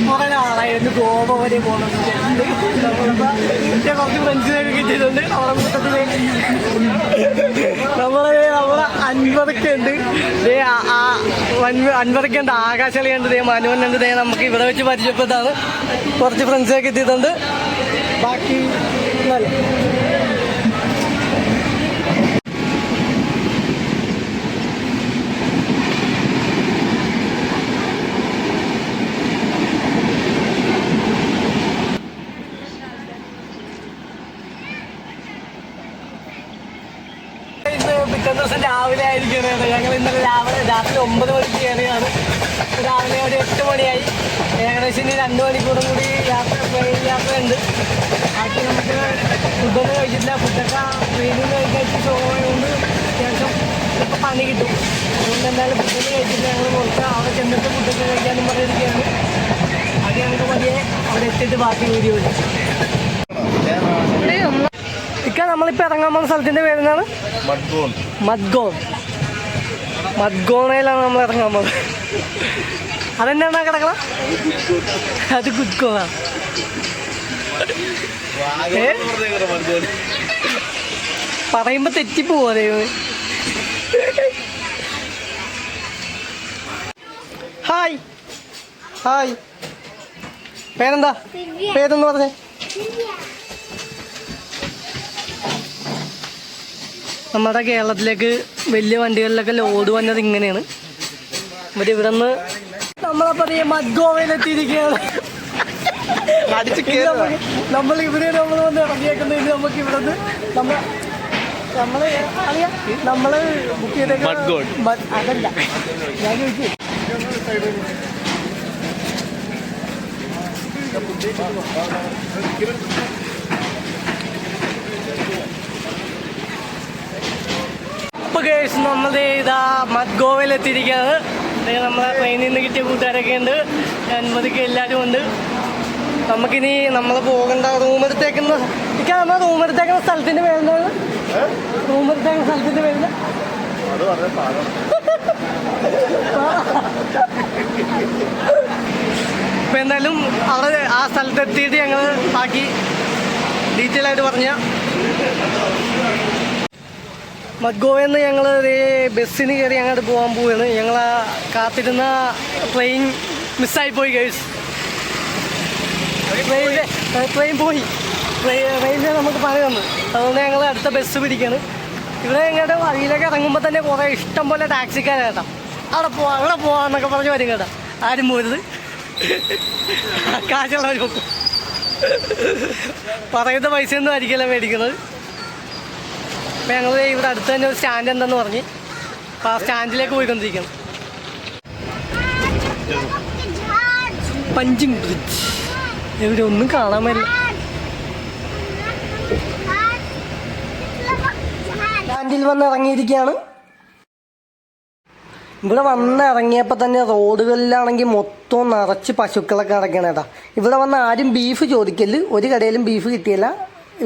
കുറെ നാളായിരുന്നു ഗോവ വരെ പോകണം. കുറച്ച് ഫ്രണ്ട്സിനൊക്കെ കിട്ടിയിട്ടുണ്ട്. നമ്മളെ കൂട്ടത്തില് നമ്മളെ 50 ഉണ്ട്. അൻപതൊക്കെയുണ്ട്. ആകാശളിയുണ്ട്, മനുവനുണ്ട്. നമുക്ക് ഇവിടെ വെച്ച് പരിചയപ്പെട്ടതാണ്. കുറച്ച് ഫ്രണ്ട്സൊക്കെ എത്തിയിട്ടുണ്ട്. ബാക്കി പിറ്റേ ദിവസം രാവിലെ ആയിരിക്കുകയാണ്. ഞങ്ങൾ ഇന്നലെ രാത്രി 9 മണിക്ക് കയറിയാണ്. രാവിലെ ഒരു 8 മണിയായി. ഏകദേശം ഇനി 2 മണിക്കൂറും കൂടി ട്രെയിൻ യാത്രയുണ്ട്. ബാക്കി നമുക്ക് ഫുഡൊന്നും കഴിച്ചിട്ടില്ല. ഫുഡൊക്കെ ട്രെയിനിൽ കഴിച്ച് ഷോയുകൊണ്ട് അത്യാവശ്യം ഇപ്പോൾ പണി കിട്ടും. അതുകൊണ്ട് എന്തായാലും ഫുഡൊന്നും കഴിച്ചിട്ട് ഞങ്ങൾ പുറത്ത് അവിടെ ചെന്നിട്ട് ഫുഡൊക്കെ കഴിക്കാനും പറഞ്ഞിരിക്കുകയാണ്. അത് ഞങ്ങൾക്ക് പതിയെ അവിടെ എത്തിയിട്ട് ബാക്കി വീഡിയോ ഇല്ല. നമ്മളിപ്പോൾ ഇറങ്ങാൻ പോകുന്ന സ്ഥലത്തിൻ്റെ പേരെന്താണ്? മദ്ഗോണയിലാണ് നമ്മൾ ഇറങ്ങാൻ പോകുന്നത്. അതെന്നാണ് കിടക്കണം? അത് ഗുഡ്ഗോണ. പറയുമ്പോ തെറ്റിപ്പോവാ ദൈവം. ഹായ് ഹായ്, പേരെന്താ? പേരെന്ന് പറഞ്ഞേ. നമ്മുടെ കേരളത്തിലേക്ക് വലിയ വണ്ടികളിലൊക്കെ ലോഡ് വന്നത് ഇങ്ങനെയാണ്. ഇവിടെ നിന്ന് നമ്മളപ്പോൾ മദ്ഗോവയിലെത്തിയിരിക്കുകയാണ്. നമ്മൾ ഇവിടെ നമ്മൾ വന്ന് ഇറങ്ങിയേക്കുന്നത് നമുക്ക് ഇവിടെ നിന്ന് നമ്മള് ബുക്ക് ചെയ്തേക്ക അതല്ല ഞാൻ ചോദിച്ചു. നമ്മളെ ഇതാ മദ്ഗോവയിലെത്തിയിരിക്കുകയാണ്. നമ്മളെ ട്രെയിനിൽ നിന്ന് കിട്ടിയ കൂട്ടുകാരൊക്കെ ഉണ്ട്. 50 എല്ലാവരും ഉണ്ട്. നമുക്കിനി നമ്മൾ പോകേണ്ട റൂമെടുത്തേക്കുന്ന സ്ഥലത്തിൻ്റെ പേരെന്താണ്? റൂമെടുത്തേക്കുന്ന സ്ഥലത്തിൻ്റെ പേരിൽ ഇപ്പം എന്തായാലും അവിടെ ആ സ്ഥലത്തെത്തിയിട്ട് ഞങ്ങൾ ബാക്കി ഡീറ്റെയിൽ ആയിട്ട് പറഞ്ഞ. മദ്ഗോവയിൽ നിന്ന് ഞങ്ങൾ ബസ്സിന് കയറി അങ്ങോട്ട് പോകാൻ പോവുകയാണ്. ഞങ്ങൾ കാത്തിരുന്ന ട്രെയിൻ മിസ്സായിപ്പോയി ഗൈസ്. ട്രെയിൻ പോയി. റെയിൽവേ നമുക്ക് പണി തന്നു. അതുകൊണ്ട് ഞങ്ങൾ അടുത്ത ബസ് പിടിക്കുകയാണ്. ഇവിടെ ഞങ്ങളുടെ വഴിയിലേക്ക് ഇറങ്ങുമ്പോൾ തന്നെ കുറേ ഇഷ്ടം പോലെ ടാക്സിക്കാരാണ് കേട്ടോ. അവിടെ പോവാന്നൊക്കെ പറഞ്ഞ് വരും കേട്ടോ. ആരും പോരുത്, കാശുള്ളവർ നോക്കും. പറയുന്ന പൈസയൊന്നും ആയിരിക്കില്ല മേടിക്കുന്നത്. അപ്പം ഞങ്ങൾ ഇവിടെ അടുത്ത് തന്നെ ഒരു സ്റ്റാൻഡ് ഉണ്ടെന്ന് പറഞ്ഞ് അപ്പം ആ സ്റ്റാൻഡിലേക്ക് പോയിക്കൊണ്ടിരിക്കണം. പഞ്ചിങ് ബ്രിഡ്ജ് ഇവിടെ ഒന്നും കാണാൻ പറ്റില്ല. സ്റ്റാൻഡിൽ വന്ന് ഇറങ്ങിയിരിക്കുകയാണ്. ഇവിടെ വന്ന് ഇറങ്ങിയപ്പോൾ തന്നെ റോഡുകളിലാണെങ്കിൽ മൊത്തം നിറച്ച് പശുക്കളൊക്കെ കിടക്കണം കേട്ടോ. ഇവിടെ വന്ന് ആരും ബീഫ് ചോദിക്കല്. ഒരു കടയിലും ബീഫ് കിട്ടിയില്ല.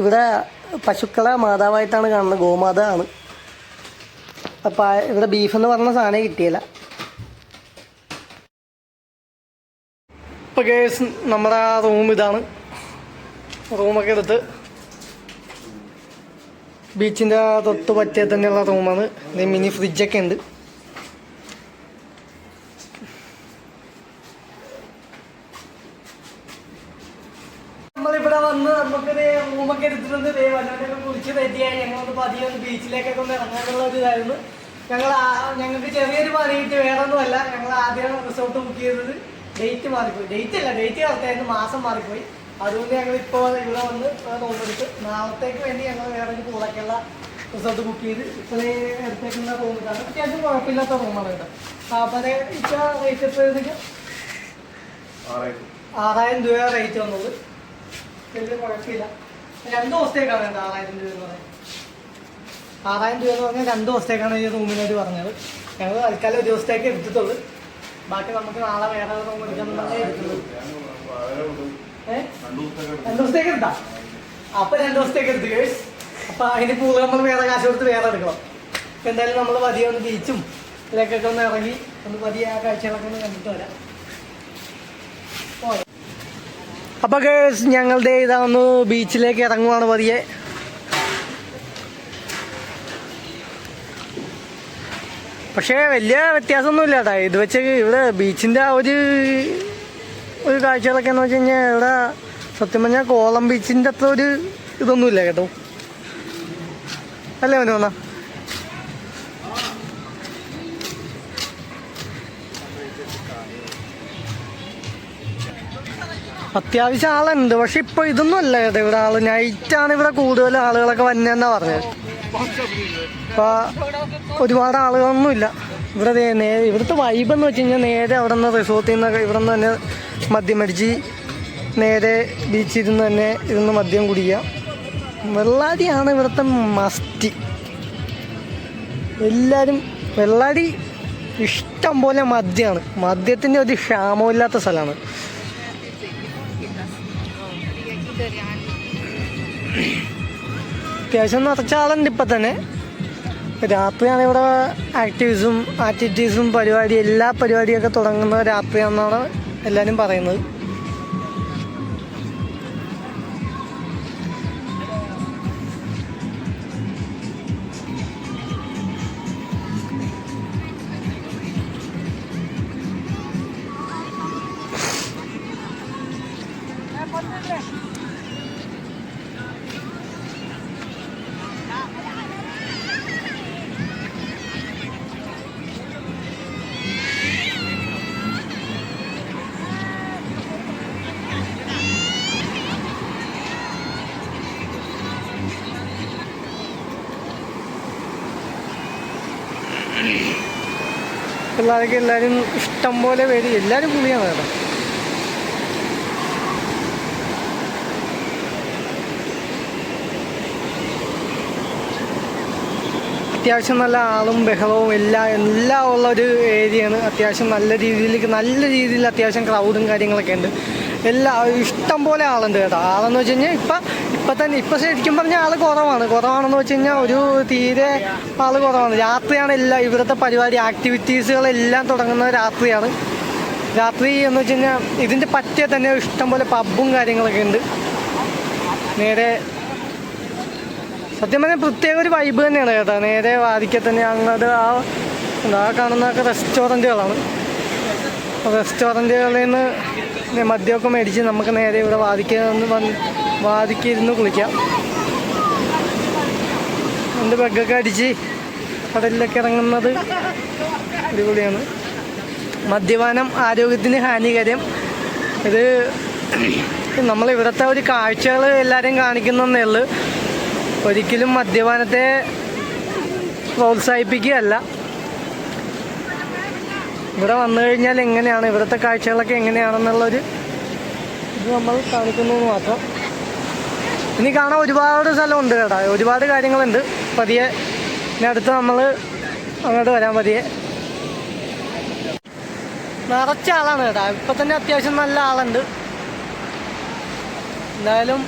ഇവിടെ പശുക്കളെ മാതാവായിട്ടാണ് കാണുന്നത്. ഗോമാത ആണ്. അപ്പം ഇവിടെ ബീഫെന്ന് പറഞ്ഞ സാധനം കിട്ടിയില്ല. ഇപ്പം കേസ് നമ്മുടെ റൂം ഇതാണ്. റൂമൊക്കെ എടുത്ത് ബീച്ചിൻ്റെ തൊട്ട് പറ്റിയ തന്നെയുള്ള റൂമാണ്. മിനി ഫ്രിഡ്ജൊക്കെ ഉണ്ട്. നമ്മളിവിടെ വന്ന് നമുക്കൊരു റൂമൊക്കെ എടുത്തിട്ടുണ്ട്. വന്നോട്ടൊക്കെ കുളിച്ച് റെഡിയായി ഞങ്ങളൊന്ന് പതിയെ ഒന്ന് ബീച്ചിലേക്കൊക്കെ ഒന്ന് ഇറങ്ങാനുള്ള ഒരു ഇതായിരുന്നു. ഞങ്ങൾക്ക് ചെറിയൊരു പണി കിട്ടി. വേറെ ഒന്നുമല്ല, ഞങ്ങൾ ആദ്യം റിസോർട്ട് ബുക്ക് ചെയ്തത് ഡേറ്റ് മാറിപ്പോയി. ഡേറ്റ് കറക്റ്റായിരുന്നു, മാസം മാറിപ്പോയി. അതുകൊണ്ട് ഞങ്ങൾ ഇപ്പോൾ ഇവിടെ വന്ന് റൂമെടുത്ത് നാളത്തേക്ക് വേണ്ടി ഞങ്ങൾ വേറെ ഒരു കൂടൊക്കെയുള്ള റിസോർട്ട് ബുക്ക് ചെയ്ത് ഇപ്പോഴേ എടുത്തേക്കുന്ന റൂം ഇതാണ്. അത്യാവശ്യം കുഴപ്പമില്ലാത്ത റൂമാണ് കേട്ടോ. അപ്പം ഇപ്പോൾ റേറ്റ് എപ്പോഴത്തേക്ക് 6000 രൂപ റേറ്റ് വന്നത്. വലിയ കുഴപ്പമില്ല. 2 ദിവസത്തേക്കാണ് വേണ്ടത് 6000 രൂപ എന്ന് പറയുന്നത്. 6000 രൂപ എന്ന് പറഞ്ഞാൽ 2 ദിവസത്തേക്കാണ് ഈ റൂമിനോട് പറഞ്ഞത്. ഞങ്ങൾ തൽക്കാലം 1 ദിവസത്തേക്ക് എടുത്തിട്ടുള്ളൂ. ബാക്കി നമുക്ക് നാളെ വേറെ റൂം എടുക്കാമെന്നേ എടുത്തുള്ളൂ. 2 ദിവസത്തേക്ക് എടുത്താ. അപ്പം 2 ദിവസത്തേക്ക് എടുത്തു കേസ്. അപ്പം അതിന് കൂടുതൽ നമ്മൾ വേറെ കാശ് കൊടുത്ത് വേറെ എടുക്കണം. അപ്പം എന്തായാലും നമ്മൾ പതിയെ ഒന്ന് ബീച്ചും ഇതിലേക്കൊക്കെ ഒന്ന് ഇറങ്ങി ഒന്ന് പതിയെ ആ കാഴ്ചകളൊക്കെ ഒന്ന് കണ്ടിട്ട് വരാം. ഓ അപ്പോൾ ഞങ്ങളുടെ ഇതാ ഒന്ന് ബീച്ചിലേക്ക് ഇറങ്ങുവാണ് പതിയെ. പക്ഷേ വലിയ വ്യത്യാസമൊന്നുമില്ല കേട്ടോ ഇത് വെച്ച്. ഇവിടെ ബീച്ചിൻ്റെ ആ ഒരു കാഴ്ചകളൊക്കെ എന്ന് വെച്ച് കഴിഞ്ഞാൽ ഇവിടെ സത്യം പറഞ്ഞാൽ കോളം ബീച്ചിൻ്റെ അത്ര ഒരു ഇതൊന്നുമില്ല കേട്ടോ, അല്ലേ മനോന്നാ? അത്യാവശ്യം ആളുണ്ട്, പക്ഷെ ഇപ്പോൾ ഇതൊന്നും അല്ല കേട്ടോ ഇവിടെ ആള്. നൈറ്റാണ് ഇവിടെ കൂടുതൽ ആളുകളൊക്കെ വന്നതെന്നാണ് പറഞ്ഞത്. അപ്പോൾ ഒരുപാട് ആളുകളൊന്നുമില്ല ഇവിടെ. ഇവിടുത്തെ വൈബ് എന്ന് വെച്ച് കഴിഞ്ഞാൽ നേരെ അവിടെ നിന്ന് റിസോർട്ടിൽ നിന്നൊക്കെ ഇവിടെ നിന്ന് തന്നെ മദ്യം അടിച്ച് നേരെ ബീച്ചിൽ നിന്ന് തന്നെ ഇരുന്ന് മദ്യം കുടിക്കുക. വെള്ളാടിയാണ് ഇവിടുത്തെ മസ്റ്റ്. എല്ലാവരും വെള്ളാടി ഇഷ്ടം പോലെ മദ്യമാണ്. മദ്യത്തിൻ്റെ ഒരു ക്ഷാമമില്ലാത്ത സ്ഥലമാണ്. അത്യാവശ്യം നിറച്ച ആളുണ്ട് ഇപ്പം തന്നെ. രാത്രിയാണ് ഇവിടെ ആക്ടിവിറ്റീസും പരിപാടി എല്ലാ പരിപാടിയൊക്കെ തുടങ്ങുന്നത് രാത്രിയാണെന്നാണ് എല്ലാവരും പറയുന്നത്. പിള്ളേരൊക്കെ എല്ലാവരും ഇഷ്ടം പോലെ പേര്, എല്ലാവരും പുളിയാണ് കേട്ടോ. അത്യാവശ്യം നല്ല ആളും ബഹളവും എല്ലാം ഉള്ള ഒരു ഏരിയയാണ്. അത്യാവശ്യം നല്ല രീതിയിൽ അത്യാവശ്യം ക്രൗഡും കാര്യങ്ങളൊക്കെ ഉണ്ട്. ഇഷ്ടം പോലെ ആളുണ്ട് കേട്ടോ. ആളെന്ന് വെച്ച് കഴിഞ്ഞാൽ ഇപ്പം ശരിക്കും പറഞ്ഞാൽ ആൾ കുറവാണെന്ന് വെച്ച് കഴിഞ്ഞാൽ ഒരു തീരെ ആൾ കുറവാണ്. രാത്രിയാണ് ഇവിടുത്തെ പരിപാടി ആക്ടിവിറ്റീസുകളെല്ലാം തുടങ്ങുന്നത് രാത്രിയാണ്. രാത്രി എന്ന് വെച്ച് കഴിഞ്ഞാൽ ഇതിൻ്റെ പറ്റിയ തന്നെ ഇഷ്ടം പോലെ പബ്ബും കാര്യങ്ങളൊക്കെ ഉണ്ട്. നേരെ സത്യം പറഞ്ഞാൽ പ്രത്യേക ഒരു വൈബ് തന്നെയാണ് കേട്ടോ. നേരെ വാതിക്കൽ തന്നെ അങ്ങോട്ട് ആ കാണുന്നതൊക്കെ റെസ്റ്റോറൻറ്റുകളാണ്. റെസ്റ്റോറൻറ്റുകളിൽ നിന്ന് മദ്യമൊക്കെ മേടിച്ച് നമുക്ക് നേരെ ഇവിടെ വാതിക്കിരുന്ന് കുളിക്കാം. എൻ്റെ ബഗ്ഗൊക്കെ അടിച്ച് കടലിലൊക്കെ ഇറങ്ങുന്നത് അടിപൊളിയാണ്. മദ്യപാനം ആരോഗ്യത്തിന് ഹാനികരം. ഇത് നമ്മളിവിടുത്തെ ഒരു കാഴ്ചകൾ എല്ലാവരെയും കാണിക്കുന്നതേ ഉള്ളൂ. ഒരിക്കലും മദ്യപാനത്തെ പ്രോത്സാഹിപ്പിക്കുകയല്ല. ഇവിടെ വന്നു കഴിഞ്ഞാൽ എങ്ങനെയാണ് ഇവിടുത്തെ കാഴ്ചകളൊക്കെ എങ്ങനെയാണെന്നുള്ളൊരു ഇത് നമ്മൾ കാണിക്കുന്നു മാത്രം. ഇനി കാണാൻ ഒരുപാട് സ്ഥലമുണ്ട് കേട്ടോ, ഒരുപാട് കാര്യങ്ങളുണ്ട്. പതിയെ ഇനി അടുത്ത് നമ്മൾ അങ്ങോട്ട് വരാൻ പതിയെ. നിറച്ച ആളാണ് കേട്ടോ, ഇപ്പം തന്നെ അത്യാവശ്യം നല്ല ആളുണ്ട്. എന്തായാലും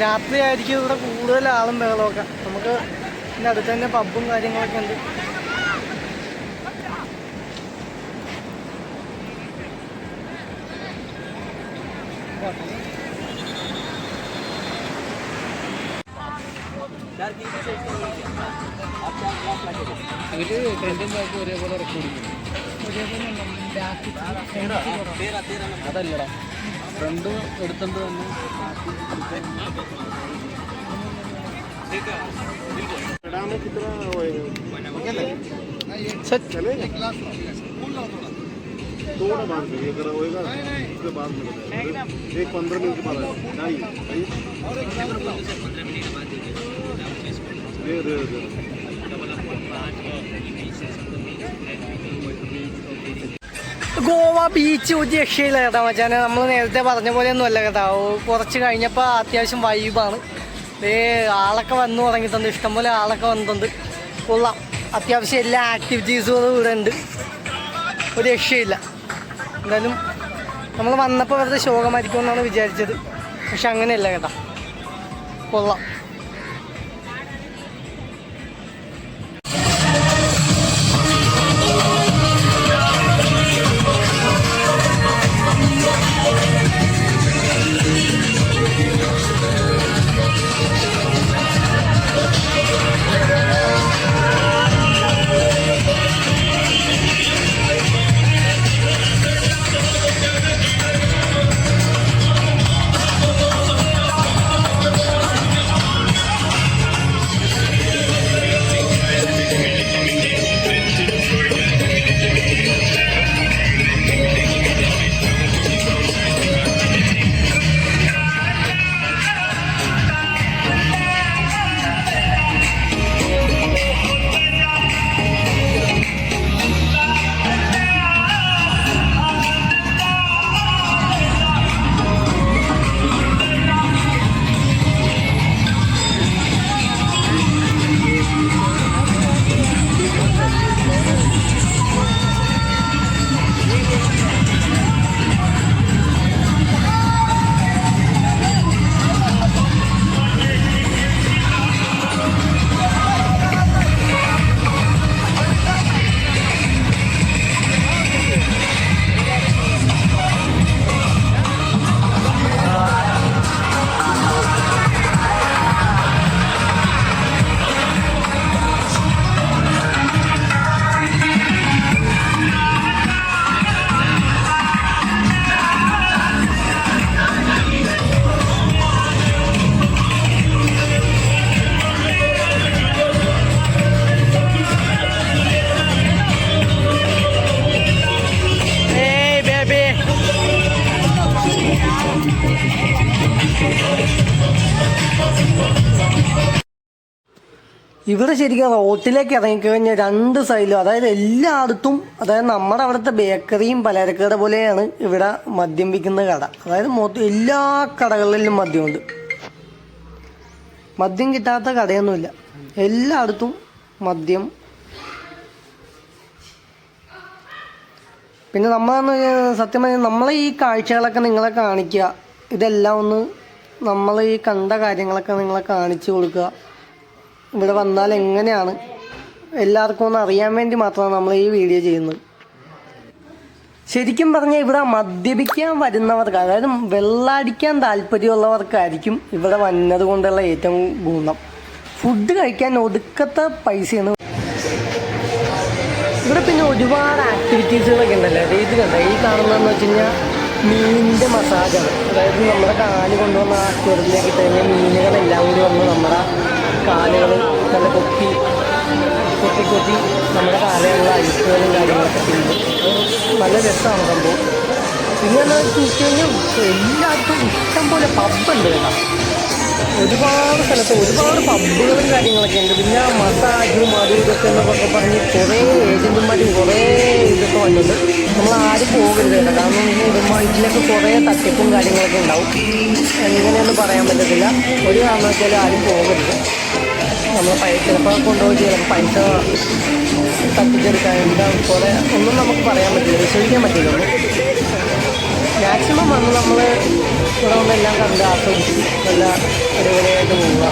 രാത്രി ആയിരിക്കും ഇവിടെ കൂടുതൽ ആളും ബഹളമൊക്കെ. നമുക്ക് ഇതിൻ്റെ അടുത്ത് തന്നെ പബ്ബും കാര്യങ്ങളൊക്കെ ഉണ്ട്. അതല്ലടാ ഫ്രണ്ട് എടുത്തോണ്ട് തന്നെ थोड़ा बाद में ये करा होएगा, उसके बाद में एक 15 मिनट के बाद ഗോവ ബീച്ച് ഒരു രക്ഷയില്ല കേട്ടോ മച്ചാനെ. നമ്മൾ നേരത്തെ പറഞ്ഞ പോലെയൊന്നും അല്ല കേട്ടോ. കുറച്ച് കഴിഞ്ഞപ്പോൾ അത്യാവശ്യം വൈബാണ്. ആളൊക്കെ വന്നു തുടങ്ങിയിട്ടുണ്ട്, ഇഷ്ടംപോലെ ആളൊക്കെ വന്നിട്ടുണ്ട്. കൊള്ളാം. അത്യാവശ്യം എല്ലാ ആക്ടിവിറ്റീസുകളും ഇവിടെ ഉണ്ട്, ഒരു രക്ഷയില്ല. എന്തായാലും നമ്മൾ വന്നപ്പോൾ വെറുതെ ശോകമായിരിക്കുമെന്നാണ് വിചാരിച്ചത്, പക്ഷെ അങ്ങനെയല്ല കേട്ടോ, കൊള്ളാം. ഇവിടെ ശരിക്കും റോട്ടിലേക്ക് ഇറങ്ങിക്കഴിഞ്ഞാൽ രണ്ട് സൈഡിലും, അതായത് എല്ലായിടത്തും, അതായത് നമ്മുടെ അവിടുത്തെ ബേക്കറിയും പലചരക്കട പോലെയാണ് ഇവിടെ മദ്യം വിൽക്കുന്ന കട. അതായത് മൊത്തം എല്ലാ കടകളിലും മദ്യമുണ്ട്. മദ്യം കിട്ടാത്ത കടയൊന്നുമില്ല, എല്ലായിടത്തും മദ്യം. പിന്നെ നമ്മളെന്ന് സത്യം പറഞ്ഞാൽ നമ്മളെ ഈ കാഴ്ചകളൊക്കെ നിങ്ങളെ കാണിക്കുക, ഇതെല്ലാം ഒന്ന് നമ്മൾ ഈ കണ്ട കാര്യങ്ങളൊക്കെ നിങ്ങളെ കാണിച്ചു കൊടുക്കുക. ഇവിടെ വന്നാൽ എങ്ങനെയാണ് എല്ലാവർക്കും ഒന്ന് അറിയാൻ വേണ്ടി മാത്രമാണ് നമ്മൾ ഈ വീഡിയോ ചെയ്യുന്നത്. ശരിക്കും പറഞ്ഞാൽ ഇവിടെ മദ്യപിക്കാൻ വരുന്നവർക്ക്, അതായത് വെള്ളമടിക്കാൻ താല്പര്യമുള്ളവർക്കായിരിക്കും ഇവിടെ വന്നത് കൊണ്ടുള്ള ഏറ്റവും ഗുണം. ഫുഡ് കഴിക്കാൻ ഒടുക്കത്തെ പൈസയാണ് ഇവിടെ. പിന്നെ ഒരുപാട് ആക്ടിവിറ്റീസുകളൊക്കെ ഉണ്ടല്ലോ. ഇത് കണ്ട ഈ കാണുന്നതെന്ന് വെച്ച് കഴിഞ്ഞാൽ മീനിൻ്റെ മസാജാണ്. അതായത് നമ്മുടെ കാല് കൊണ്ടുവന്ന ആ ചെറുതിലേക്ക് ഇട്ട് കഴിഞ്ഞാൽ മീനുകളെല്ലാം കൂടി വന്ന് നമ്മുടെ കാലുകൾ നല്ല കൊത്തി നമ്മുടെ കാലുകളിലുള്ള അഴുക്കുകളും കാര്യങ്ങളൊക്കെ തിന്നും. നല്ല രസമാണ് സംഭവം. പിന്നെ എന്താണെന്ന് വെച്ച് കഴിഞ്ഞാൽ എല്ലായിടത്തും ഇഷ്ടം പോലെ പബ്ബുണ്ട് കേട്ടോ. ഒരുപാട് സ്ഥലത്ത് ഒരുപാട് പബ്ബുകളും കാര്യങ്ങളൊക്കെ ഉണ്ട്. പിന്നെ മസാജും അതും ഇതൊക്കെ എന്നൊക്കെ പറഞ്ഞ് കുറേ ഏജൻറ്റുമാരും കുറേ ഇതൊക്കെ വന്നിട്ട് നമ്മളാരും പോകരുത് കേട്ടോ. കാരണം ഇതിലൊക്കെ കുറേ തട്ടിപ്പും കാര്യങ്ങളൊക്കെ ഉണ്ടാവും. എങ്ങനെയൊന്നും പറയാൻ പറ്റത്തില്ല. ഒരു കാരണവശാലും ആരും പോകരുത്. നമ്മൾ ചിലപ്പോൾ കൊണ്ടുപോയി ചിലപ്പോൾ പൈസ തട്ടിച്ചെടുക്കാൻ എന്താ കുറേ ഒന്നും നമുക്ക് പറയാൻ പറ്റില്ല, വിശ്വസിക്കാൻ പറ്റില്ല. മാക്സിമം വന്ന് നമ്മൾ ഇവിടെ വന്നെല്ലാം കണ്ട് ആസ്വദിച്ച് നല്ല അടിപൊളിയായിട്ട് പോവുക.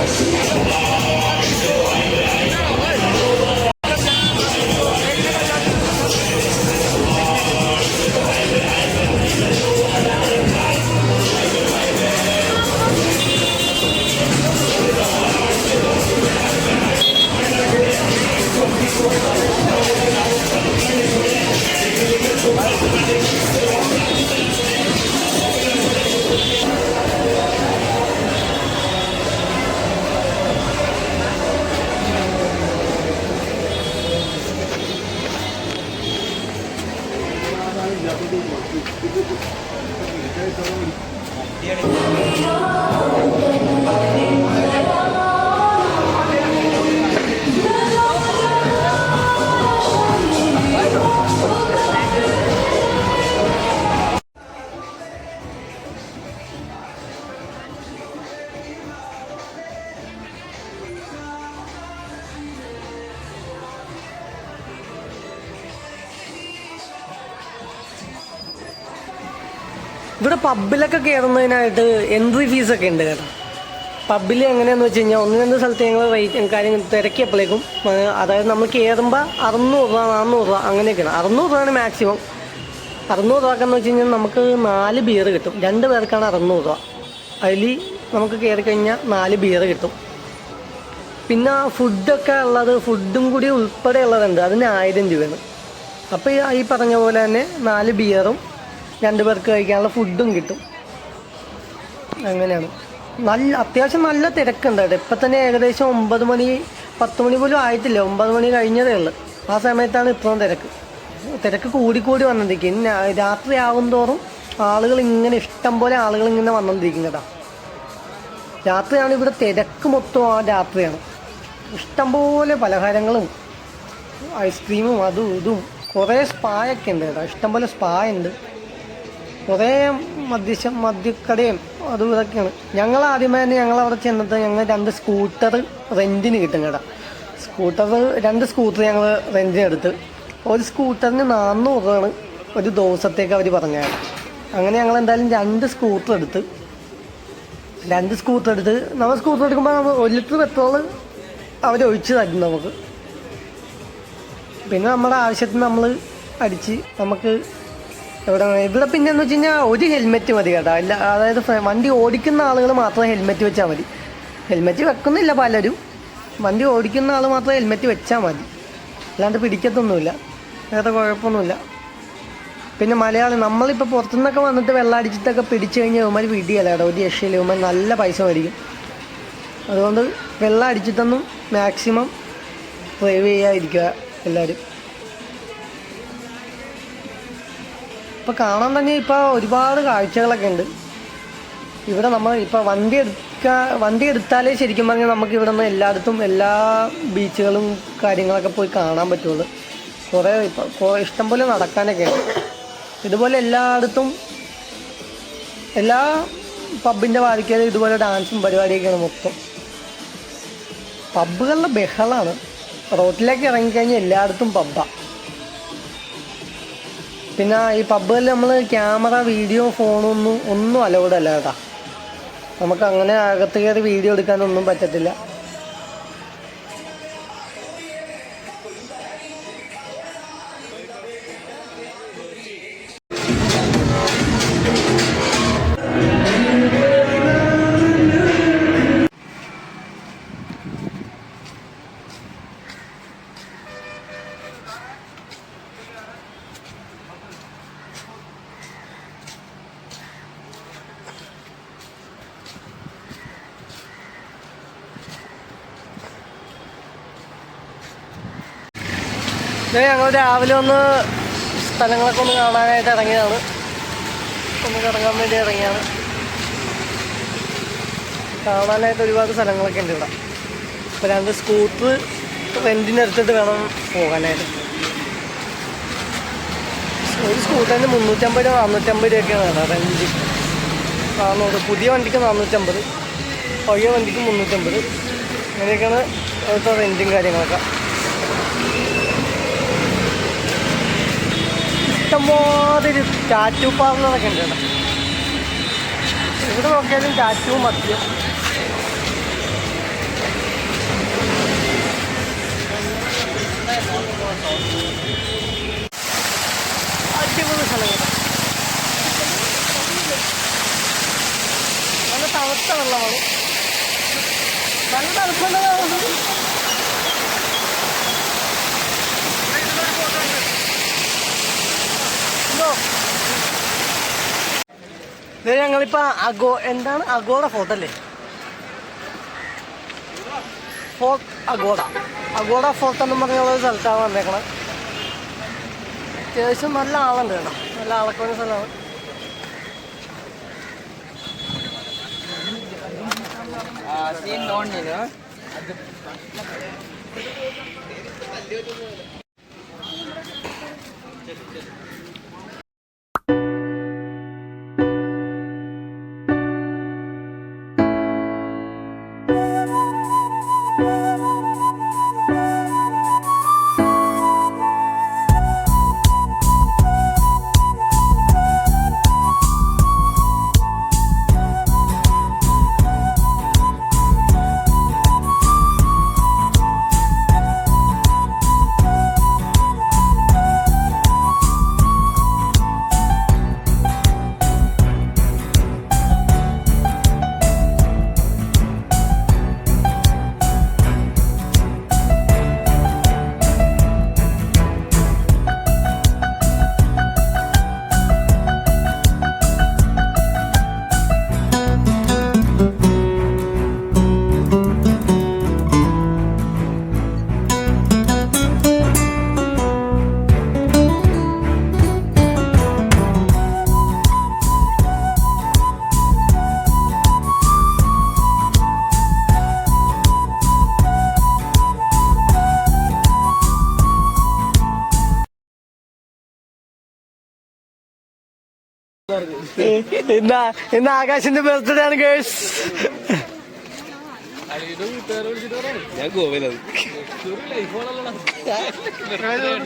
ഇവിടെ പബ്ബിലൊക്കെ കയറുന്നതിനായിട്ട് എൻട്രി ഫീസൊക്കെ ഉണ്ട് കേട്ടോ. പബ്ബിൽ എങ്ങനെയാണെന്ന് വെച്ച് കഴിഞ്ഞാൽ ഒന്ന് രണ്ട് സ്ഥലത്ത് ഞങ്ങൾ കാര്യങ്ങൾ തിരക്കിയപ്പോഴേക്കും, അതായത് നമ്മൾ കയറുമ്പോൾ 600 രൂപ 400 രൂപ അങ്ങനെയൊക്കെയാണ്. 600 രൂപയാണ് മാക്സിമം. 600 രൂപക്കെന്ന് വെച്ച് കഴിഞ്ഞാൽ നമുക്ക് 4 ബിയർ കിട്ടും. 2 പേർക്കാണ് 600 രൂപ. അതിൽ നമുക്ക് കയറി കഴിഞ്ഞാൽ 4 ബിയർ കിട്ടും. പിന്നെ ഫുഡൊക്കെ ഉള്ളത്, ഫുഡും കൂടി ഉൾപ്പെടെ ഉള്ളതുണ്ട്, അതിന് 1000 രൂപയാണ്. അപ്പോൾ ഈ പറഞ്ഞ പോലെ തന്നെ 4 ബിയറും 2 പേർക്ക് കഴിക്കാനുള്ള ഫുഡും കിട്ടും. അങ്ങനെയാണ്. അത്യാവശ്യം നല്ല തിരക്കുണ്ട് കേട്ടോ. ഇപ്പം തന്നെ ഏകദേശം 9 മണി 10 മണി പോലും ആയിട്ടില്ല, 9 മണി കഴിഞ്ഞതേ ഉള്ളൂ. ആ സമയത്താണ് ഇത്രയും തിരക്ക് കൂടിക്കൂടി വന്നിരിക്കും. രാത്രി ആകും തോറും ആളുകൾ ഇങ്ങനെ ഇഷ്ടം പോലെ ആളുകൾ ഇങ്ങനെ വന്നുകൊണ്ടിരിക്കും കേട്ടോ. രാത്രിയാണ് ഇവിടെ തിരക്ക് മൊത്തം. ആ രാത്രിയാണ് ഇഷ്ടംപോലെ പലഹാരങ്ങളും ഐസ്ക്രീമും അതും ഇതും. കുറേ സ്പായൊക്കെ ഉണ്ട് കേട്ടോ. ഇഷ്ടംപോലെ സ്പാ ഉണ്ട്. കുറേ മദ്യക്കടയും അതും ഇതൊക്കെയാണ്. ഞങ്ങൾ ആദ്യമേ തന്നെ ഞങ്ങളവിടെ ചെന്നിട്ട് ഞങ്ങൾ 2 സ്കൂട്ടർ റെൻറ്റിന് കിട്ടും കേട്ടോ. 2 സ്കൂട്ടർ ഞങ്ങൾ റെൻറ്റിനെടുത്ത്, ഒരു സ്കൂട്ടറിന് 400 രൂപയാണ് ഒരു ദിവസത്തേക്ക് അവർ പറഞ്ഞത്. അങ്ങനെ ഞങ്ങൾ എന്തായാലും 2 സ്കൂട്ടർ എടുത്ത് നമ്മൾ സ്കൂട്ടർ എടുക്കുമ്പോൾ നമ്മൾ 1 ലിറ്റർ പെട്രോൾ അവരൊഴിച്ച് തരും നമുക്ക്. പിന്നെ നമ്മുടെ ആവശ്യത്തിന് നമ്മൾ അടിച്ച് നമുക്ക് ഇവിടെ പിന്നെ എന്ന് വെച്ച് കഴിഞ്ഞാൽ ഒരു ഹെൽമെറ്റ് മതി കേട്ടോ. അതായത് വണ്ടി ഓടിക്കുന്ന ആളുകൾ മാത്രം ഹെൽമെറ്റ് വെച്ചാൽ മതി. ഹെൽമെറ്റ് വെക്കുന്നില്ല പലരും. വണ്ടി ഓടിക്കുന്ന ആൾ മാത്രം ഹെൽമെറ്റ് വെച്ചാൽ മതി, അല്ലാണ്ട് പിടിക്കത്തൊന്നുമില്ല, വേറെ കുഴപ്പമൊന്നുമില്ല. പിന്നെ നമ്മളിപ്പോൾ പുറത്തുനിന്നൊക്കെ വന്നിട്ട് വെള്ളം അടിച്ചിട്ടൊക്കെ പിടിച്ചു കഴിഞ്ഞാൽ ഇവന്മാർ വിടിയല്ല കേട്ടോ. ഒരു രക്ഷയില്ല, ഇവന്മാർ നല്ല പൈസ മേടിക്കും. അതുകൊണ്ട് വെള്ളം അടിച്ചിട്ടൊന്നും മാക്സിമം ഡ്രൈവ് ചെയ്യാതിരിക്കുക എല്ലാവരും. ഇപ്പോൾ കാണാൻ തന്നെ ഇപ്പോൾ ഒരുപാട് കാഴ്ചകളൊക്കെ ഉണ്ട് ഇവിടെ. നമ്മൾ ഇപ്പോൾ വണ്ടി എടുത്താലേ ശരിക്കും പറഞ്ഞാൽ നമുക്ക് ഇവിടെ നിന്ന് എല്ലായിടത്തും എല്ലാ ബീച്ചുകളും കാര്യങ്ങളൊക്കെ പോയി കാണാൻ പറ്റുള്ളൂ. ഇഷ്ടംപോലെ നടക്കാനൊക്കെയാണ്. ഇതുപോലെ എല്ലായിടത്തും എല്ലാ പബ്ബിൻ്റെ വാതിക്കലും ഇതുപോലെ ഡാൻസും പരിപാടിയൊക്കെയാണ് മൊത്തം. പബ്ബുകളുടെ ബഹളമാണ്. റോട്ടിലേക്ക് ഇറങ്ങിക്കഴിഞ്ഞാൽ എല്ലായിടത്തും പബ്ബാണ്. പിന്നെ ഈ പബ്ബുകളിൽ നമ്മൾ ക്യാമറ, വീഡിയോ, ഒന്നും അലൗഡ് അല്ല കേട്ടോ. നമുക്ക് അങ്ങനെ അകത്ത് കയറി വീഡിയോ എടുക്കാനൊന്നും പറ്റത്തില്ല. ഞങ്ങൾ രാവിലെ സ്ഥലങ്ങളൊക്കെ കാണാനായിട്ട് ഇറങ്ങിയതാണ്. കറങ്ങാൻ വേണ്ടി ഇറങ്ങിയാണ്. കാണാനായിട്ട് ഒരുപാട് സ്ഥലങ്ങളൊക്കെ ഉണ്ട് ഇവിടെ. ഇപ്പോൾ 2 സ്കൂട്ടർ റെൻറ്റിനെടുത്തിട്ട് വേണം പോകാനായിട്ട്. ഒരു സ്കൂട്ടറിന് 350 രൂപ 450 രൂപയൊക്കെയാണ് കേട്ടോ റെൻറ്റ്. 400. പുതിയ വണ്ടിക്ക് 450, പഴയ വണ്ടിക്ക് 350. അങ്ങനെയൊക്കെയാണ് ഇവിടുത്തെ റെൻറ്റും കാര്യങ്ങളൊക്കെ. ഇഷ്ടംപോലെ ടാറ്റു പാർലറൊക്കെ ഉണ്ട് കേട്ടോ. ഇവിടെ നോക്കിയാലും ടാറ്റു മദ്യം. അടിപൊളി സ്ഥലം കേട്ടോ. നല്ല തണുത്ത വെള്ളമാണ്. നല്ല തണുപ്പുള്ള ഞങ്ങളിപ്പോൾ അഗോഡ ഫോർട്ട് അല്ലേ? ഫോർട്ട് അഗോഡ ഫോർട്ട് എന്ന് പറഞ്ഞുള്ള ഒരു സ്ഥലത്താണ് വന്നേക്കണം. അത്യാവശ്യം നല്ല ആളുണ്ട് കേട്ടോ. നല്ല ആളൊക്കെ വന്ന സ്ഥലമാണ്. ഇന്ന് ആകാശിന്റെ ബർത്ത്ഡേ ആണ് ഗേൾസ്. ഞാൻ ഗോവയിലാണ്.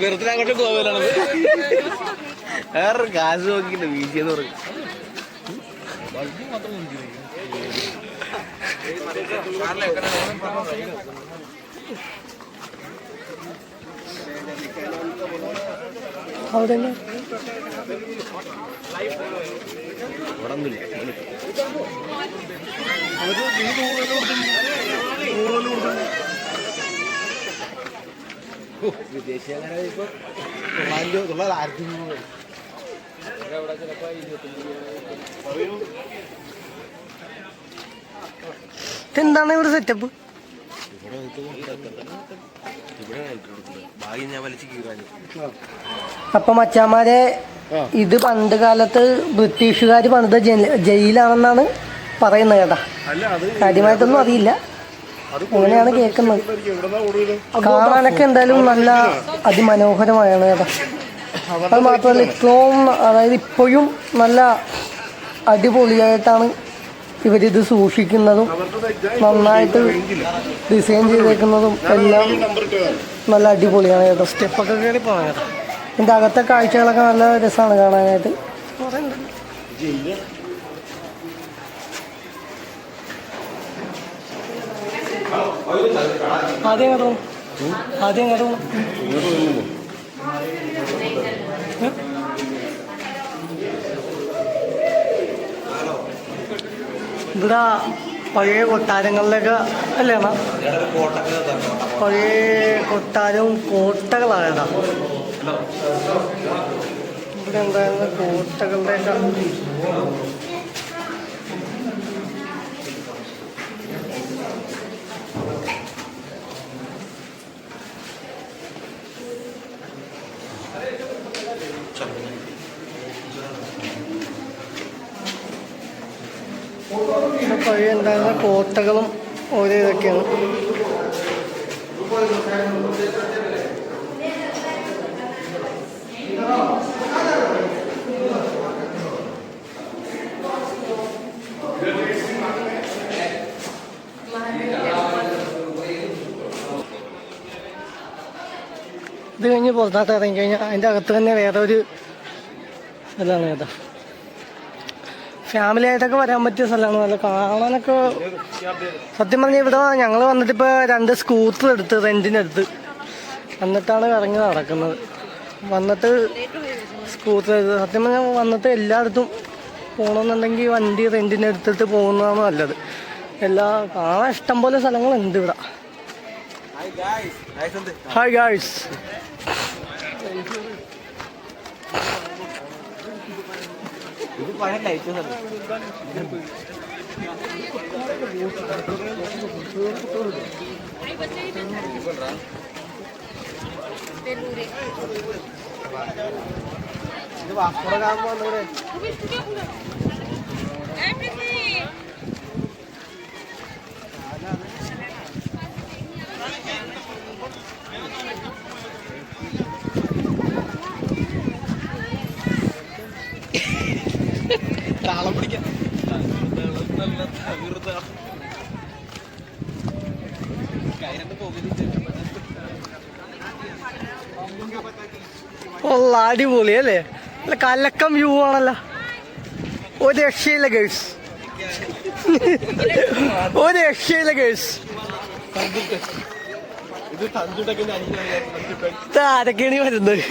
വെറുതെ അങ്ങോട്ട് ഗോവയിലാണ്. വേറെ കാശ് നോക്കിട്ട് വീശിയെന്ന് പറയും. അവിടെ വിദേശീയങ്ങനെ ഇപ്പൊ 900 എന്താണ് ഇവിടെ സെറ്റപ്പ്? അപ്പൊ മച്ചാമാരെ, ഇത് പണ്ട് കാലത്ത് ബ്രിട്ടീഷുകാർ പണിത ജയിലാണെന്നാണ് പറയുന്നത് കേട്ടാ. അല്ല അത് കാര്യമായിട്ടൊന്നും അറിയില്ല, അങ്ങനെയാണ് കേൾക്കുന്നത്. കാണാനൊക്കെ എന്തായാലും നല്ല അതിമനോഹരമായാണ് കേട്ടോ. അത് മാത്രമല്ല ഇത്രയും, അതായത് ഇപ്പോഴും നല്ല അടിപൊളിയായിട്ടാണ് ഇവരിത് സൂക്ഷിക്കുന്നതും നന്നായിട്ട് ഡിസൈൻ ചെയ്തേക്കുന്നതും എല്ലാം നല്ല അടിപൊളിയാണ് കേട്ടോ. സ്റ്റെപ്പൊക്കെ കയറി പോകാം കേട്ടോ. ഇതിൻ്റെ അകത്തെ കാഴ്ചകളൊക്കെ നല്ല രസമാണ് കാണാനായിട്ട്. ആദ്യം കേട്ടോ, ആദ്യം കേട്ടോ. ഇവിടെ പഴയ കൊട്ടാരങ്ങളിലൊക്കെ അല്ലേ, പഴയ കൊട്ടാരവും കോട്ടകളായതാ ഇവിടെ ഉണ്ടായിരുന്ന കോട്ടകളുടെയൊക്കെ. പഴയ ഉണ്ടായിരുന്ന കോട്ടകളും ഓരോ ഇതൊക്കെയാണ്. ഇത് കഴിഞ്ഞ് പുറത്തോട്ട് ഇറങ്ങിക്കഴിഞ്ഞാൽ അതിൻ്റെ അകത്ത് തന്നെ വേറെ ഒരു ഇതാണ് കേട്ടോ. ഫാമിലി ആയിട്ടൊക്കെ വരാൻ പറ്റിയ സ്ഥലമാണ്, നല്ല കാണാനൊക്കെ. സത്യം പറഞ്ഞാൽ ഇവിടെ ഞങ്ങൾ വന്നിട്ടിപ്പോൾ 2 സ്കൂട്ടർ എടുത്ത് റെൻറ്റിനെടുത്ത് എന്നിട്ടാണ് ഇറങ്ങി നടക്കുന്നത്. വന്നിട്ട് സ്കൂട്ടർ എടുത്ത്, സത്യം പറഞ്ഞാൽ വന്നിട്ട് എല്ലായിടത്തും പോകണമെന്നുണ്ടെങ്കിൽ വണ്ടി റെൻറ്റിനെടുത്തിട്ട് പോകുന്നതാണ് നല്ലത്. എല്ലാ കാണാൻ ഇഷ്ടംപോലെ സ്ഥലങ്ങളുണ്ട് ഇവിടെ. Hi guys. താളം പിടിക്കാം. അടിപൊളി അല്ലേ, അല്ല കലക്കം വ്യൂ ആണല്ലോ. ഒരു രക്ഷയില്ല ഗേഴ്സ്, ഒരു രക്ഷയില്ല ഗേഴ്സ്. ആരൊക്കെയാണ് വരുന്നത്?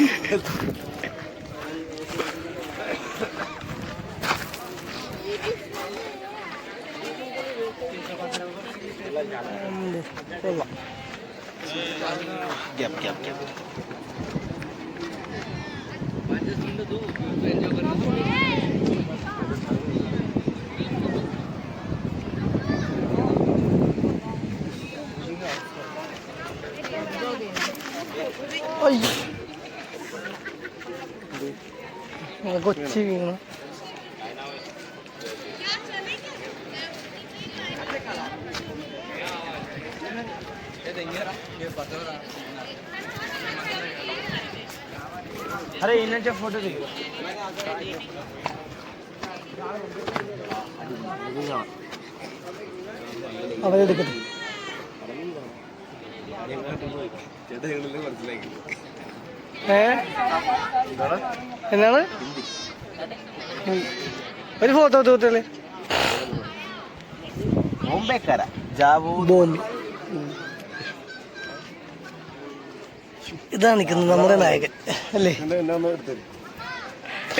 കൊച്ചി വീണു. अरे इन्हें फोटो देखो അവരെടുക്കട്ടെ. എന്നാണ് ഒരു ഫോട്ടോ തോട്ടല്ലേ ബോംബെ. ഇതാണ് നിൽക്കുന്നത് നമ്മുടെ നായകൻ അല്ലേ?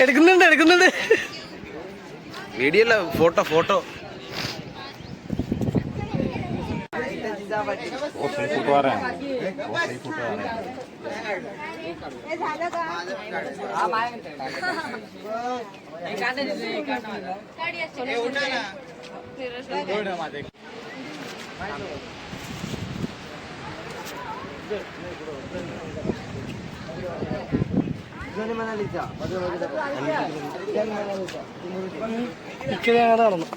എടുക്കുന്നുണ്ട് വീഡിയോ അല്ല, ഫോട്ടോ ഫോട്ടോ. നടന്നു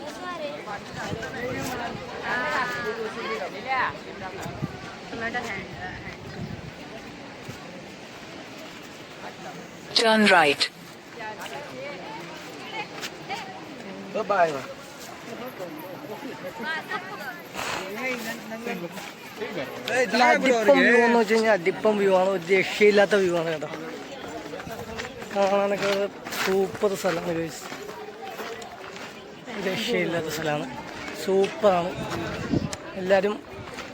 Turn right. ബൈ. അടിപ്പം വ്യൂ എന്ന് വെച്ച് കഴിഞ്ഞാൽ അടിപ്പം വ്യൂ ആണ്. ഒരു രക്ഷയില്ലാത്ത വ്യൂ ആണ് കേട്ടോ. കാണാനൊക്കെ സൂപ്പർ സ്ഥലമാണ് ഗൈസ്. രക്ഷയില്ലാത്ത സ്ഥലമാണ്, സൂപ്പറാണ്. എല്ലാവരും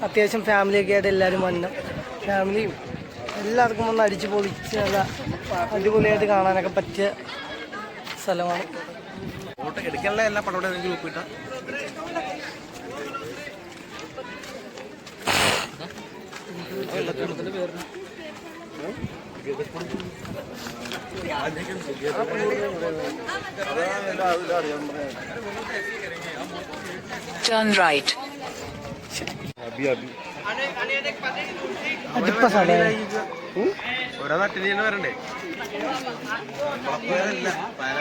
അത്യാവശ്യം ഫാമിലിയൊക്കെ ആയിട്ട് എല്ലാവരും വന്നു, ഫാമിലിയും എല്ലാവർക്കും വന്ന് അടിച്ച് പൊളിച്ച് നല്ല അടിപൊളിയായിട്ട് കാണാനൊക്കെ പറ്റിയ സ്ഥലമാണ്. ഫോട്ടോ എടുക്കാനുള്ള എല്ലാ പടവിടെ ഗ്രൂപ്പ് ഇട്ടാ Turn right. അടിപ്പ സ്ഥലമാണ്. ഓരോ നാട്ടിൽ നിന്ന് വരണ്ടേ? പല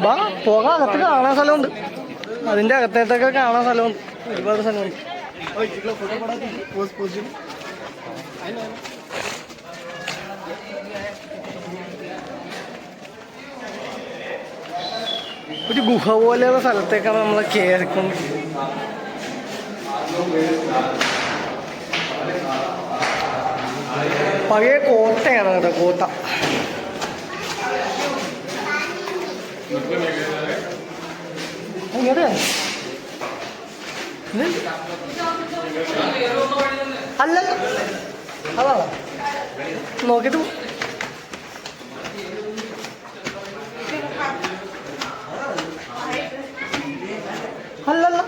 ബാ പോകാം, അകത്ത് കാണാൻ സ്ഥലമുണ്ട്. അതിൻ്റെ അകത്തേട്ടൊക്കെ കാണാൻ സ്ഥലമുണ്ട്, ഒരുപാട് സ്ഥലമുണ്ട്. ഒരു ഗുഹ പോലെയുള്ള സ്ഥലത്തേക്കാണ് നമ്മൾ കയറിക്കൊണ്ടിരിക്കുന്നത്. പഴയ കോട്ടയാണ് കേട്ടോ, കോട്ട. ഇങ്ങോട്ട് അല്ലല്ല, അതാണോ നോക്കിട്ട് അല്ലല്ല.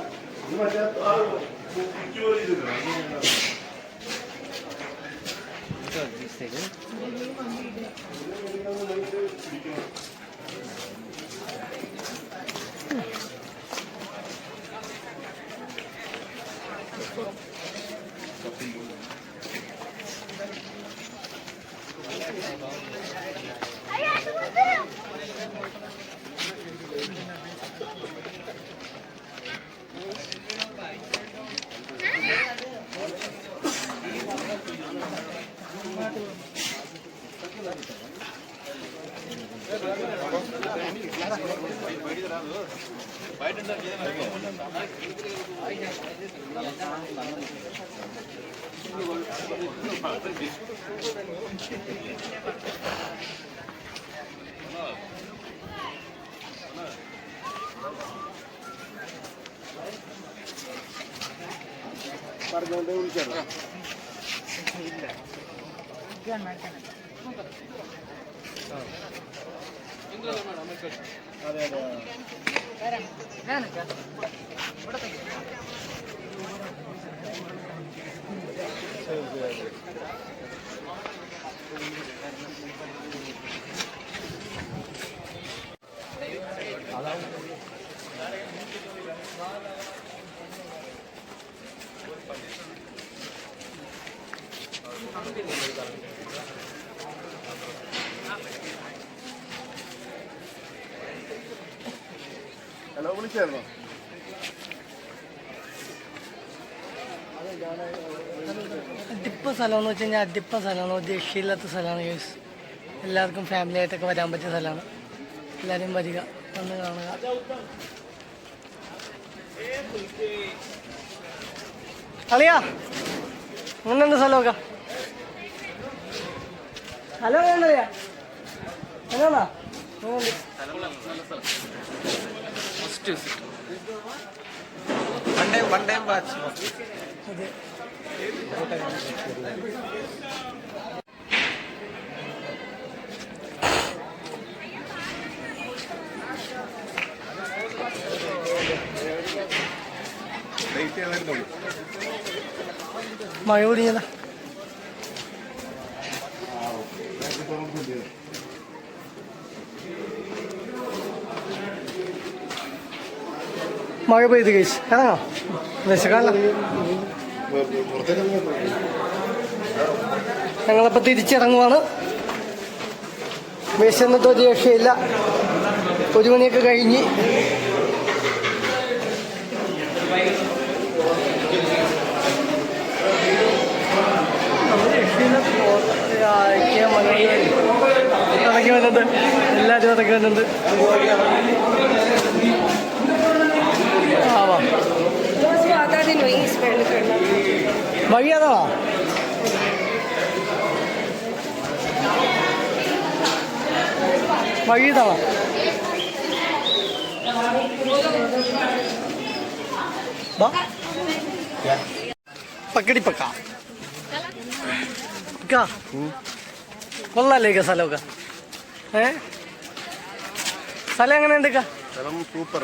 ഹലോ, വിളിച്ചായിരുന്നോ? അടിപ്പ സ്ഥലം എന്ന് വെച്ച് കഴിഞ്ഞാൽ അടിപ്പ സ്ഥലമാണ്, ഒരു രക്ഷയില്ലാത്ത സ്ഥലമാണ് യൂസ്. എല്ലാവർക്കും ഫാമിലി ആയിട്ടൊക്കെ വരാൻ പറ്റിയ സ്ഥലമാണ്. എല്ലാവരും വരിക, വന്ന് കാണുക. അളിയാ അങ്ങനെയുണ്ട് സ്ഥലമൊക്കെ. ഹലോ വേണ്ടറിയാ എന്നാ അതെ. മഴ പൊടിയതാ. മഴ പെയ്ത് കഴിച്ച് ഇറങ്ങാം, വിശക്കാല. ഞങ്ങളിപ്പോൾ തിരിച്ചിറങ്ങുവാണ്. വിശന്നിട്ട് ഒരു രക്ഷയില്ല. 1 മണിയൊക്കെ കഴിഞ്ഞ് ഇറക്കി വന്നിട്ട് എല്ലാവരും ഇറക്കി വന്നിട്ട് ആവാം വഴി അതാ വഴി ഇതാ പക്കടി പക്ക കൊള്ളാല്ലേ സ്ഥലമൊക്കെ സ്ഥലം എങ്ങനെയുണ്ട് സൂപ്പർ.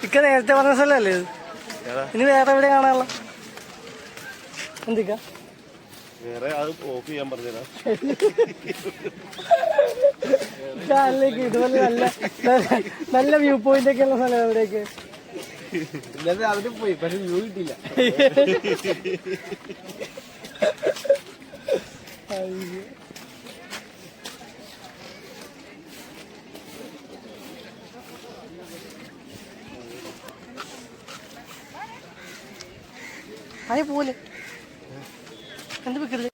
ഇക്ക നേരത്തെ പറഞ്ഞ സ്ഥലമല്ലേ ഇത്? ഇനി വേറെ എവിടെ കാണാനുള്ള എന്തിക്ക വേറെ അത് ഓഫ് ചെയ്യാൻ പറഞ്ഞതാ. ഇതുപോലെ നല്ല വ്യൂ പോയിന്റ് ഒക്കെ ഉള്ള സ്ഥലം എവിടെയൊക്കെ അതിന് പോയി പക്ഷെ വ്യൂ കിട്ടിയില്ല. ആയ പോലെ എന്ത് വെക്കരുത്.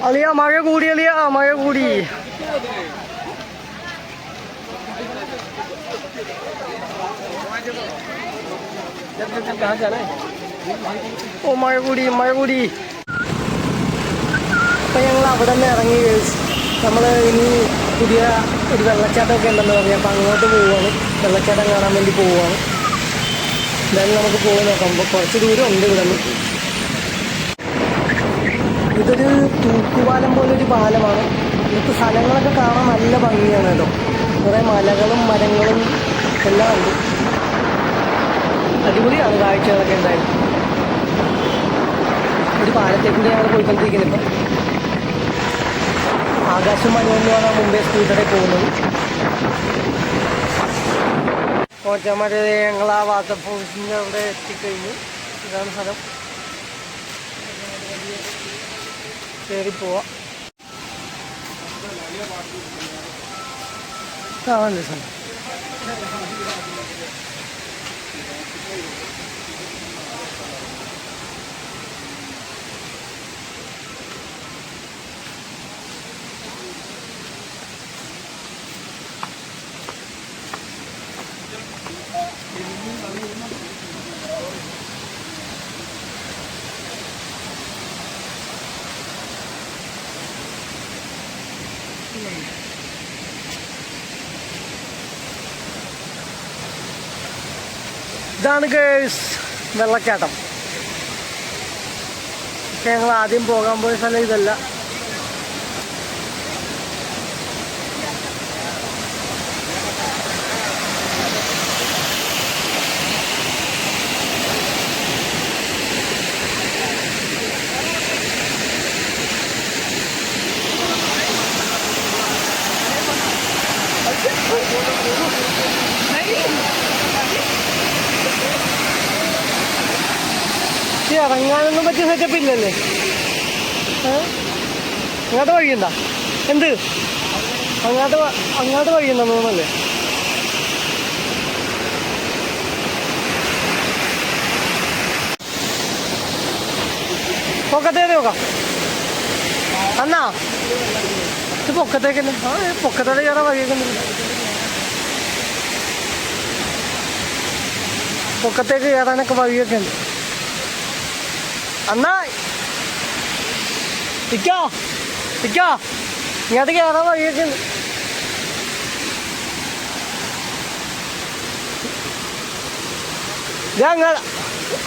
അളിയ മഴ കൂടി, അളിയ മഴ കൂടി. ഓ മഴ കൂടി, മഴ കൂടി. അപ്പൊ ഞങ്ങൾ അവിടെ നിന്ന് ഇറങ്ങി. നമ്മൾ ഇനി പുതിയ ഒരു വെള്ളച്ചാട്ടമൊക്കെ ഉണ്ടെന്ന് പറഞ്ഞു. അപ്പം അങ്ങോട്ട് പോവുകയാണ്, വെള്ളച്ചാട്ടം കാണാൻ വേണ്ടി പോവുകയാണ്. എന്തായാലും നമുക്ക് പോയി നോക്കാം. കുറച്ച് ദൂരം ഉണ്ട് ഇവിടെ നിന്ന്. ഇതൊരു തൂക്കുപാലം പോലൊരു പാലമാണ്. ഇവിടുത്തെ സ്ഥലങ്ങളൊക്കെ കാണാൻ നല്ല ഭംഗിയാണ് കേട്ടോ. കുറേ മലകളും മരങ്ങളും എല്ലാം ഉണ്ട്. അടിപൊളിയാണ് കാഴ്ചകളൊക്കെ. എന്തായാലും ഒരു പാലത്തേക്കൂടെ ഞങ്ങൾ പോയിക്കൊണ്ടിരിക്കുന്നത്. ഇപ്പം ആകാശം മനുവെന്നുമാണ് മുമ്പേ സ്കൂട്ടറിൽ പോകുന്നത്. കോച്ചമാരെ ഞങ്ങൾ ആ വാട്ടർഫോൾസിൻ്റെ അവിടെ എത്തിക്കഴിഞ്ഞു. ഇതാണ് സ്ഥലം. കയറിപ്പോവാം. കാണാൻ രസം. ഇതാണ് ഗേൾസ് വെള്ളച്ചാട്ടം. പക്ഷെ ഞങ്ങൾ ആദ്യം പോകാൻ പോയ സ്ഥലം ഇതല്ല. ഇറങ്ങാനൊന്നും പറ്റിയ സെറ്റപ്പ് ഇല്ലല്ലേ? അങ്ങോട്ട് വഴിയുണ്ടാ? എന്ത് അങ്ങോട്ട് വഴിയുണ്ടോ തോന്നല്ലേ? പൊക്കത്തേക്ക് നോക്കാം. അന്നാ ഇത് പൊക്കത്തേക്കല്ലേ? പൊക്കത്തോടെ കയറാൻ വഴിയൊക്കെ പൊക്കത്തേക്ക് കയറാനൊക്കെ വഴിയൊക്കെ ഉണ്ട്. അന്നാ ഇക്കോ ഇങ്ങോട്ട് കയറാൻ വഴിയൊക്കെ ഉണ്ട്.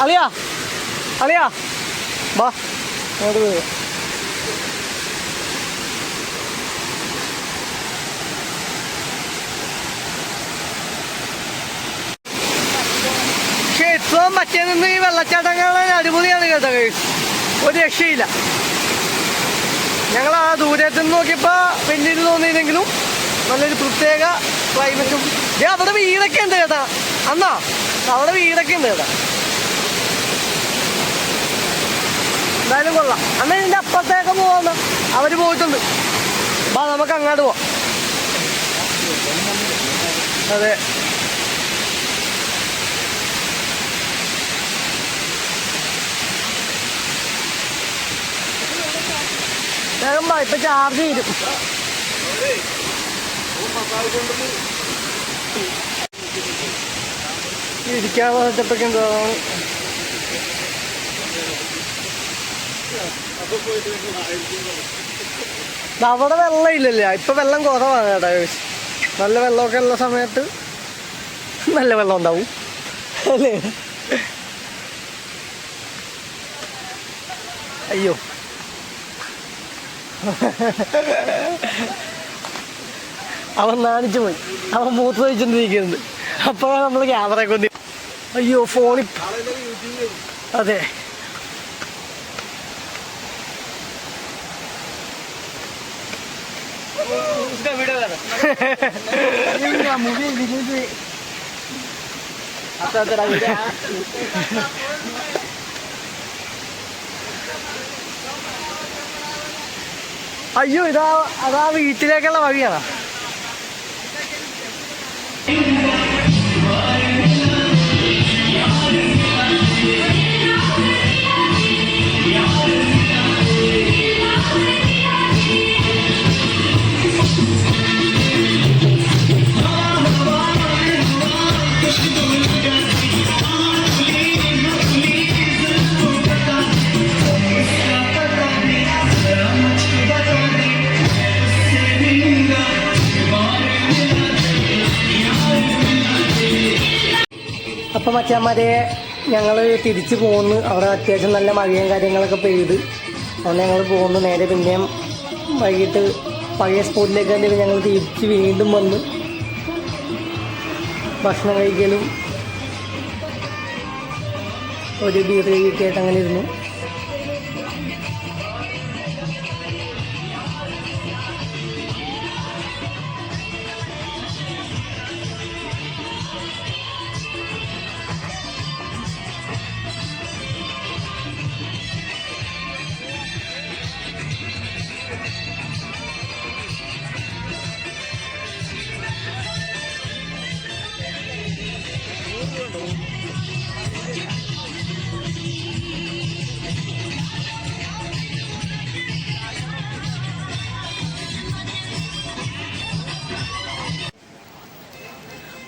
അളിയാ വാ അങ്ങോട്ട് പോയി. പക്ഷെ ഏറ്റവും മറ്റേ നിന്ന് ഈ വെള്ളച്ചാട്ടം കാണാൻ അടിപൊളിയാണ് കേട്ടോ. ഒരു രക്ഷയില്ല. ഞങ്ങൾ ആ ദൂരത്ത് നിന്ന് നോക്കിയപ്പോൾ വലിയത് തോന്നിയില്ലെങ്കിലും നല്ലൊരു പ്രത്യേക ക്ലൈമറ്റും. അവിടെ വീടൊക്കെ ഉണ്ട് ചേട്ടാ. അന്നാ അവിടെ വീടൊക്കെ ഉണ്ട് ചേട്ടാ. എന്തായാലും കൊള്ളാം. അന്നാ ഇതിൻ്റെ അപ്പുറത്തേക്ക് പോവാന്ന് അവര് പോയിട്ടുണ്ട്. ബാ നമുക്ക് അങ്ങോട്ട് പോവാം. അതെ, വേഗം വാ, ഇപ്പൊ ചാർജ് ചെയ്യും. ഇരിക്കാതെ വെച്ചപ്പൊക്കെ എന്താ അവിടെ വെള്ളം ഇല്ലല്ലേ? ഇപ്പൊ വെള്ളം കുറവാണ് കേട്ടോ. നല്ല വെള്ളമൊക്കെ ഉള്ള സമയത്ത് നല്ല വെള്ളം ഉണ്ടാവും അല്ലേ? അയ്യോ, അവൻ നാണിച്ചു പോയി. അവൻ മൂത്ത് വെച്ചിട്ടിരിക്കുന്നത്. അപ്പോഴാണ് നമ്മൾ ക്യാമറ കൊണ്ട്. അയ്യോ, ഫോണിൽ. അതെ, അയ്യോ, അതാ വീട്ടിലേക്കുള്ള വഴിയാണ്. അപ്പം മച്ചാന്മാരെ ഞങ്ങൾ തിരിച്ചു പോകുന്നു. അവിടെ അത്യാവശ്യം നല്ല മഴയും കാര്യങ്ങളൊക്കെ പെയ്ത് അതുകൊണ്ട് ഞങ്ങൾ പോകുന്നു. നേരെ പിന്നെയും വൈകിട്ട് പഴയ സ്പോട്ടിലേക്ക് തന്നെ ഞങ്ങൾ തിരിച്ച് വീണ്ടും വന്ന് ഭക്ഷണം കഴിക്കലും ഒരു ബീർ കഴിക്കായിട്ട് അങ്ങനെ ഇരുന്നു.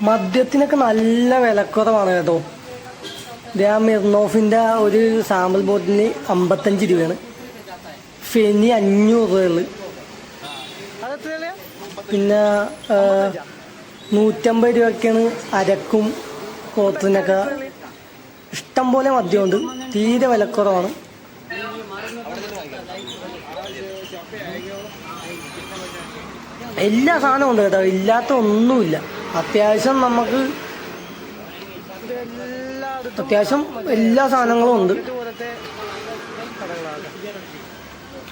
മദ്യത്തിനൊക്കെ നല്ല വിലക്കുറവാണ് കേട്ടോ. മിർനോഫിൻ്റെ ഒരു സാമ്പിൾ ബോട്ടിന് 55 രൂപയാണ്. ഫെനി 500 രൂപയുള്ളു. പിന്നെ 150 രൂപയ്ക്കാണ് അരക്കും കോത്തിനൊക്കെ. ഇഷ്ടം പോലെ മദ്യമുണ്ട്. തീരെ വിലക്കുറവാണ്. എല്ലാ സാധനവും ഉണ്ട് കേട്ടോ. ഇല്ലാത്ത ഒന്നുമില്ല. അത്യാവശ്യം നമുക്ക് എല്ലാ സാധനങ്ങളും ഉണ്ട്.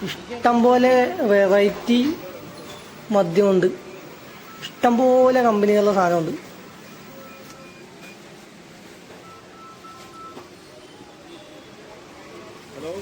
ഇഷ്ടംപോലെ വെറൈറ്റി മദ്യമുണ്ട്. ഇഷ്ടംപോലെ കമ്പനികളുടെ സാധനമുണ്ട്. ഹലോ